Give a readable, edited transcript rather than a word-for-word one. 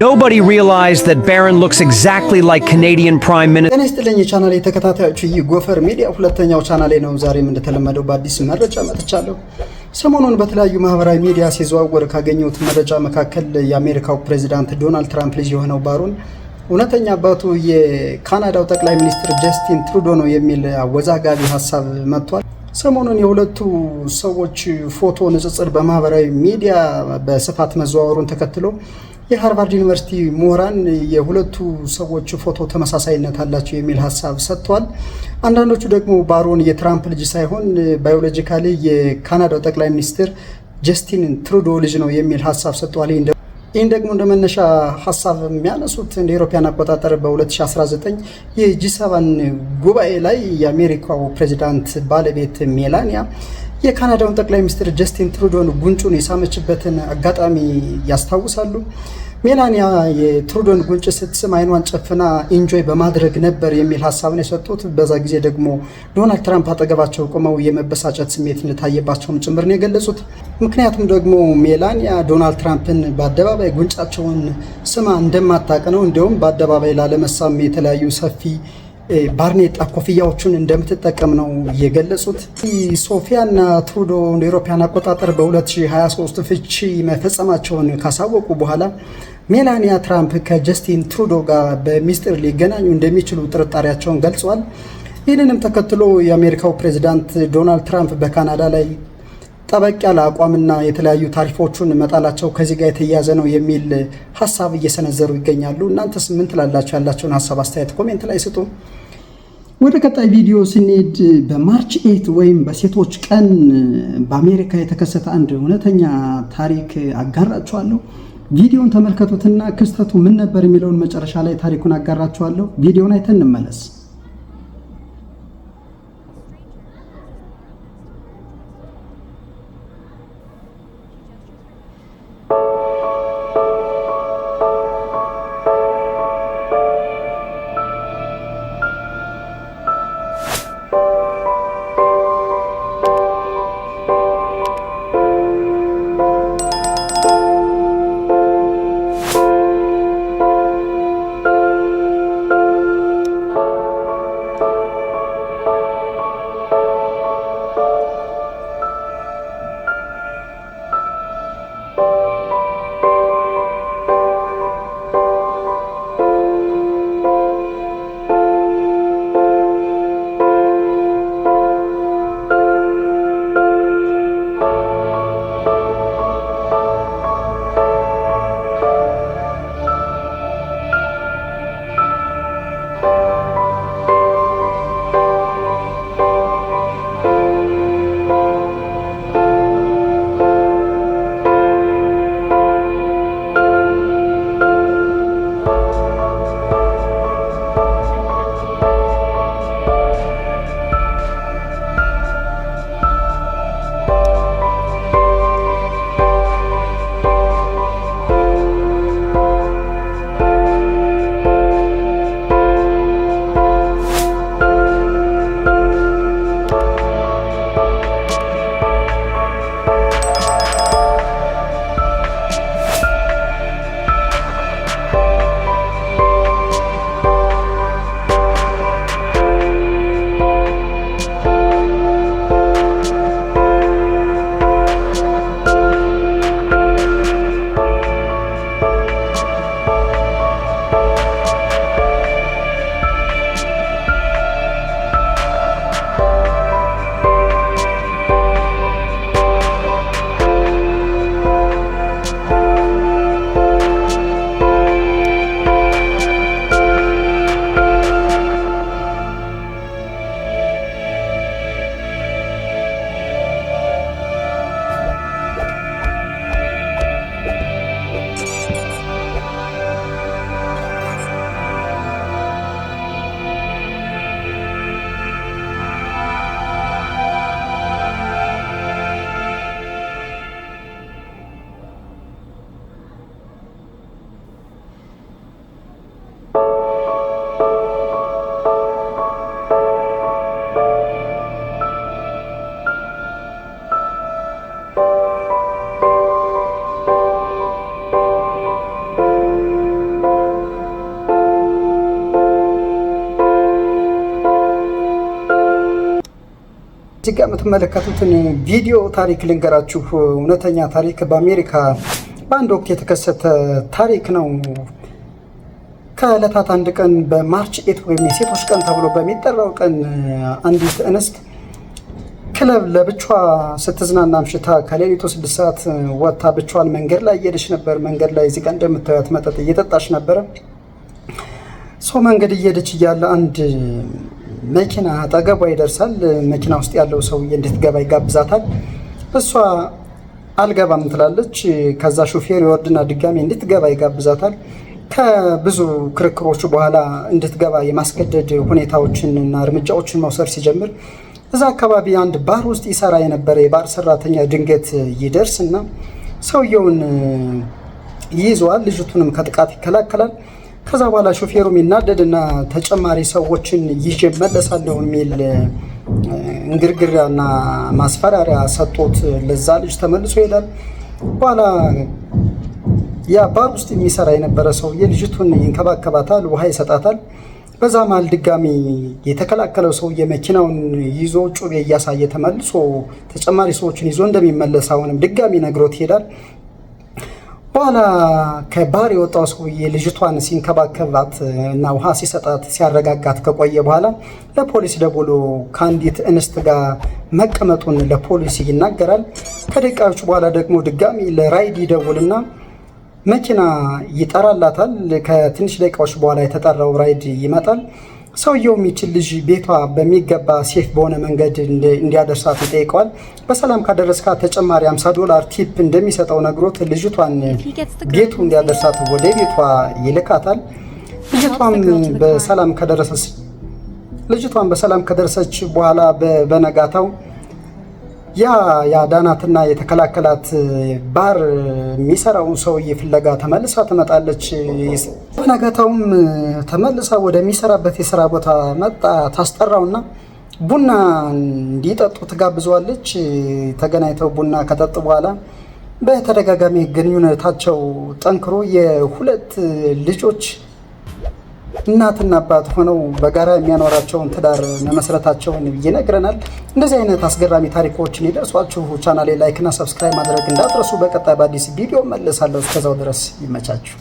Nobody realized that Barron looks exactly like Canadian Prime Minister. ተነስተለኝ ቻናሌ ተከታታዮች ጎፈር ሚዲያ ሁለተኛው ቻናሌ ነው። ዛሬም እንደተለመደው በአዲስ መረጃ መጥቻለሁ። ሰሞኑን በተለያዩ ማህበራዊ ሚዲያ ሲዘዋወር ካገኘሁት መረጃ መካከል የአሜሪካው ፕሬዝዳንት ዶናልድ ትራምፕ ልጅ የሆነው ባሮን እውነተኛ አባቱ የካናዳው ጠቅላይ ሚኒስትር ጀስቲን ትሩዶ ነው የሚል አወዛጋቢ ሐሳብ መጥቷል። ሰሞኑን የሁለቱ ሰዎች ፎቶ ንጽጽር በማህበራዊ ሚዲያ በስፋት መዘዋወሩን ተከትሎ የሃርቫርድ ዩኒቨርሲቲ ምሁራን የሁለቱ ሰዎች ፎቶ ተመሳሳይነት አላቸው የሚል ሐሳብ ሰጥቷል። አንዳንዶቹ ደግሞ ባሮን የትራምፕ ልጅ ሳይሆን ባዮሎጂካሊ የካናዳው ጠቅላይ ሚኒስትር ጀስቲን ትሩዶ ልጅ ነው የሚል ሐሳብ ሰጥቷል። ይህን ደግሞ እንደመነሻ ሐሳብ የሚያነሱት እንደ አውሮፓውያን አቆጣጠር በ2019 የጂ7 ጉባኤ ላይ የአሜሪካው ፕሬዚዳንት ባለቤት ሜላኒያ የካናዳውን ጠቅላይ ሚኒስትር ጀስቲን ትሩዶን ጉንጩን የሳመችበትን አጋጣሚ ያስታውሳሉ። ሜላኒያ የትሩዶን ጉንጭ ስትስም አይኗን ጨፍና ኢንጆይ በማድረግ ነበር የሚል ሐሳብን የሰጡት። በዛ ጊዜ ደግሞ ዶናልድ ትራምፕ አጠገባቸው ቆመው የመበሳጨት ስሜት እንደታየባቸውም ጭምር ነው የገለጹት። ምክንያቱም ደግሞ ሜላኒያ ዶናልድ ትራምፕን በአደባባይ ጉንጫቸውን ስማ እንደማታውቅ ነው። እንዲሁም በአደባባይ ላለመሳም የተለያዩ ሰፊ ባርኔጣ ኮፍያዎችን እንደምትጠቀም ነው የገለጹት። ሶፊያና ትሩዶ እንደ አውሮፓውያን አቆጣጠር በ2023 ፍቺ መፈጸማቸውን ካሳወቁ በኋላ ሜላኒያ ትራምፕ ከጀስቲን ትሩዶ ጋር በሚስጥር ሊገናኙ እንደሚችሉ ጥርጣሬያቸውን ገልጸዋል። ይህንንም ተከትሎ የአሜሪካው ፕሬዝዳንት ዶናልድ ትራምፕ በካናዳ ላይ ጠበቅ ያለ አቋምና የተለያዩ ታሪፎቹን መጣላቸው ከዚህ ጋር የተያያዘ ነው የሚል ሐሳብ እየሰነዘሩ ይገኛሉ። እናንተስ ምን ትላላችሁ? ያላችሁን ሐሳብ አስተያየት ኮሜንት ላይ ስጡ። ወደ ቀጣይ ቪዲዮ ስንሄድ በማርች 8 ወይም በሴቶች ቀን በአሜሪካ የተከሰተ አንድ እውነተኛ ታሪክ አጋራችኋለሁ። ቪዲዮውን ተመልከቱትና ክስተቱ ምን ነበር የሚለውን መጨረሻ ላይ ታሪኩን አጋራችኋለሁ። ቪዲዮውን አይተን እንመለስ። እዚህ ጋር የምትመለከቱትን ቪዲዮ ታሪክ ልንገራችሁ። እውነተኛ ታሪክ በአሜሪካ በአንድ ወቅት የተከሰተ ታሪክ ነው። ከዕለታት አንድ ቀን በማርች 8 ወይም የሴቶች ቀን ተብሎ በሚጠራው ቀን አንዲት እንስት ክለብ ለብቻዋ ስትዝናና አምሽታ ከሌሊቱ 6 ሰዓት ወጥታ ብቻዋን መንገድ ላይ እየሄደች ነበር። መንገድ ላይ እዚህ ጋር እንደምታዩት መጠጥ እየጠጣች ነበረ። ሰው መንገድ እየሄደች እያለ አንድ መኪና አጠገቧ ይደርሳል። መኪና ውስጥ ያለው ሰውዬ እንድትገባ ይጋብዛታል። እሷ አልገባም ትላለች። ከዛ ሹፌር ይወርድና ድጋሚ እንድትገባ ይጋብዛታል። ከብዙ ክርክሮቹ በኋላ እንድትገባ የማስገደድ ሁኔታዎችን እና እርምጃዎችን መውሰድ ሲጀምር እዛ አካባቢ አንድ ባር ውስጥ ይሰራ የነበረ የባር ሰራተኛ ድንገት ይደርስ እና ሰውየውን ይይዘዋል። ልጅቱንም ከጥቃት ይከላከላል። ከዛ በኋላ ሾፌሩም ይናደድና ተጨማሪ ሰዎችን ይዤ መለሳለሁ የሚል እንግርግሪያና ማስፈራሪያ ሰጥቶት ለዛ ልጅ ተመልሶ ይሄዳል። በኋላ ያ ባር ውስጥ የሚሰራ የነበረ ሰውዬ ልጅቱን ይንከባከባታል፣ ውሃ ይሰጣታል። በዛ መሃል ድጋሚ የተከላከለው ሰውዬ መኪናውን ይዞ ጩቤ እያሳየ ተመልሶ ተጨማሪ ሰዎችን ይዞ እንደሚመለስ አሁንም ድጋሚ ነግሮት ይሄዳል። በኋላ ከባር የወጣው ሰውዬ ልጅቷን ሲንከባከባት እና ውሃ ሲሰጣት ሲያረጋጋት ከቆየ በኋላ ለፖሊስ ደውሎ ከአንዲት እንስት ጋር መቀመጡን ለፖሊስ ይናገራል። ከደቂቃዎች በኋላ ደግሞ ድጋሚ ለራይድ ይደውልና መኪና ይጠራላታል። ከትንሽ ደቂቃዎች በኋላ የተጠራው ራይድ ይመጣል። ሰውየው የሚችል ልጅ ቤቷ በሚገባ ሴፍ በሆነ መንገድ እንዲያደርሳት ይጠይቀዋል። በሰላም ካደረስካት ተጨማሪ $50 ቲፕ እንደሚሰጠው ነግሮት ልጅቷን ቤቱ እንዲያደርሳት ወደ ቤቷ ይልካታል። ልጅቷን በሰላም ከደረሰች በኋላ በነጋታው ያዳናትና የተከላከላት ባር የሚሰራውን ሰውዬ ፍለጋ ተመልሳ ትመጣለች። በነጋታውም ተመልሳ ወደሚሰራበት የስራ ቦታ መጣ። ታስጠራውና ቡና እንዲጠጡ ትጋብዘዋለች። ተገናኝተው ቡና ከጠጡ በኋላ በተደጋጋሚ ግንኙነታቸው ጠንክሮ የሁለት ልጆች እናትና አባት ሆነው በጋራ የሚያኖራቸውን ትዳር መመስረታቸውን ይነግረናል። እንደዚህ አይነት አስገራሚ ታሪኮችን ይደርሷችሁ ቻናሌ ላይክ እና ሰብስክራይብ ማድረግ እንዳትረሱ። በቀጣይ በአዲስ ቪዲዮ መልሳለሁ። እስከዛው ድረስ ይመቻችሁ።